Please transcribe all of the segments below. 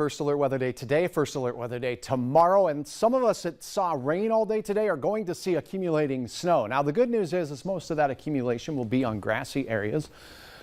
First alert weather day today, first alert weather day tomorrow, and some of us that saw rain all day today are going to see accumulating snow. Now the good news is most of that accumulation will be on grassy areas.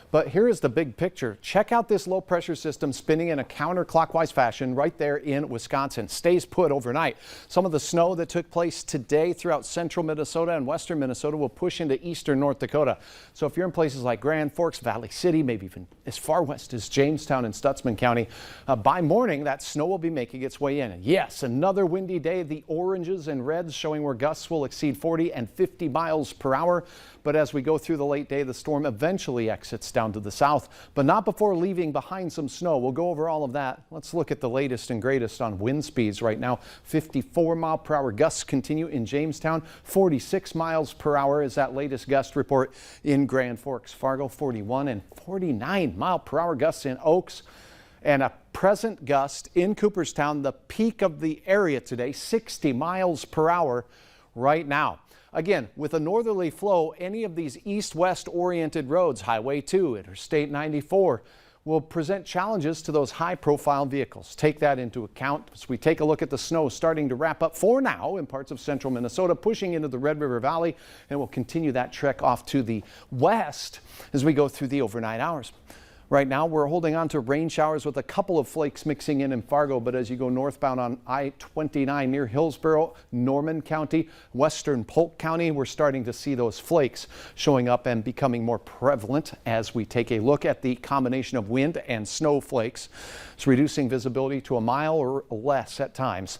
But here is the big picture. Check out this low pressure system spinning in a counterclockwise fashion right there in Wisconsin. Stays put overnight. Some of the snow that took place today throughout central Minnesota and western Minnesota will push into eastern North Dakota. So if you're in places like Grand Forks, Valley City, maybe even as far west as Jamestown and Stutsman County, by morning that snow will be making its way in. And yes, another windy day. The oranges and reds showing where gusts will exceed 40 and 50 miles per hour. But as we go through the late day, the storm eventually exits down to the south, but not before leaving behind some snow. We'll go over all of that. Let's look at the latest and greatest on wind speeds right now. 54-mile-per-hour gusts continue in Jamestown. 46 miles per hour is that latest gust report in Grand Forks. Fargo 41 and 49-mile-per-hour gusts in Oaks. And a present gust in Cooperstown, the peak of the area today, 60 miles per hour right now. Again, with a northerly flow, any of these east-west oriented roads, Highway 2, Interstate 94, will present challenges to those high-profile vehicles. Take that into account as we take a look at the snow starting to wrap up for now in parts of central Minnesota, pushing into the Red River Valley, and we'll continue that trek off to the west as we go through the overnight hours. Right now, we're holding on to rain showers with a couple of flakes mixing in Fargo, but as you go northbound on I-29 near Hillsboro, Norman County, western Polk County, we're starting to see those flakes showing up and becoming more prevalent as we take a look at the combination of wind and snowflakes. It's reducing visibility to a mile or less at times.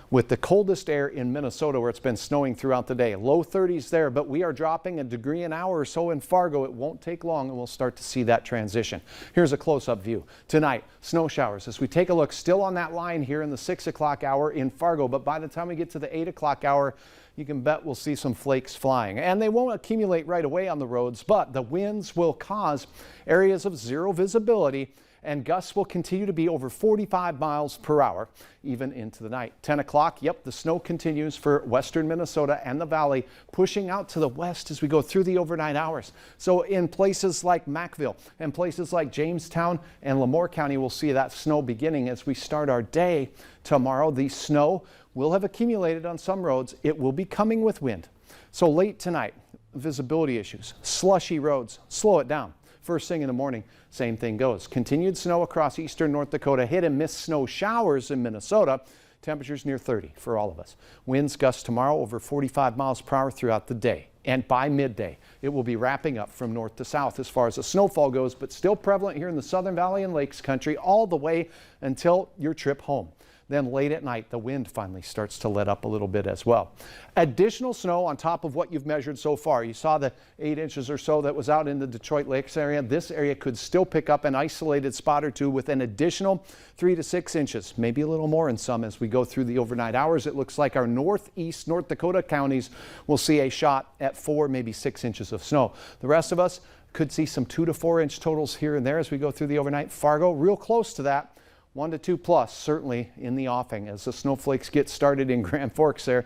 With the coldest air in Minnesota where it's been snowing throughout the day. Low 30s there, but we are dropping a degree an hour or so in Fargo. It won't take long and we'll start to see that transition. Here's a close-up view. Tonight, snow showers. As we take a look, still on that line here in the 6 o'clock hour in Fargo, but by the time we get to the 8 o'clock hour, you can bet we'll see some flakes flying. And they won't accumulate right away on the roads, but the winds will cause areas of zero visibility, and gusts will continue to be over 45 miles per hour, even into the night. 10 o'clock, yep, the snow continues for western Minnesota and the valley, pushing out to the west as we go through the overnight hours. So in places like Mackville and places like Jamestown and Lemoore County, we'll see that snow beginning as we start our day tomorrow. The snow will have accumulated on some roads. It will be coming with wind. So late tonight, visibility issues, slushy roads, slow it down. First thing in the morning, same thing goes. Continued snow across eastern North Dakota, hit and miss snow showers in Minnesota. Temperatures near 30 for all of us. Winds gusts tomorrow over 45 miles per hour throughout the day. And by midday, it will be wrapping up from north to south as far as the snowfall goes, but still prevalent here in the Southern Valley and Lakes country all the way until your trip home. Then late at night, the wind finally starts to let up a little bit as well. Additional snow on top of what you've measured so far. You saw the 8 inches or so that was out in the Detroit Lakes area. This area could still pick up an isolated spot or two with an additional 3 to 6 inches, maybe a little more in some as we go through the overnight hours. It looks like our northeast North Dakota counties will see a shot at 4, maybe 6 inches of snow. The rest of us could see some 2 to 4 inch totals here and there as we go through the overnight. Fargo, real close to that. 1 to 2 plus, certainly in the offing as the snowflakes get started in Grand Forks there.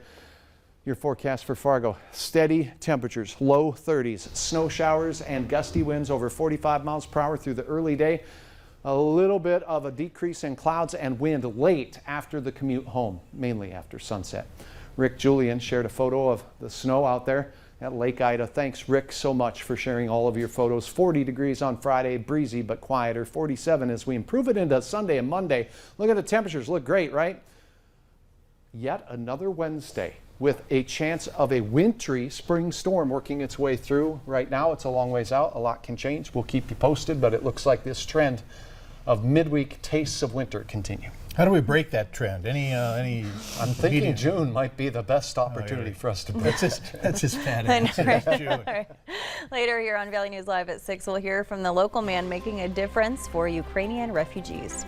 Your forecast for Fargo, steady temperatures, low 30s, snow showers and gusty winds over 45 miles per hour through the early day. A little bit of a decrease in clouds and wind late after the commute home, mainly after sunset. Rick Julian shared a photo of the snow out there at Lake Ida. Thanks, Rick, so much for sharing all of your photos. 40 degrees on Friday, breezy but quieter. 47 as we improve it into Sunday and Monday. Look at the temperatures, look great, right? Yet another Wednesday with a chance of a wintry spring storm working its way through. Right now, it's a long ways out. A lot can change. We'll keep you posted, but it looks like this trend of midweek tastes of winter continue. How do we break that trend? I'm thinking June might be the best opportunity for us to break that trend. That's just bad. Right. Later here on Valley News Live at 6, we'll hear from the local man making a difference for Ukrainian refugees.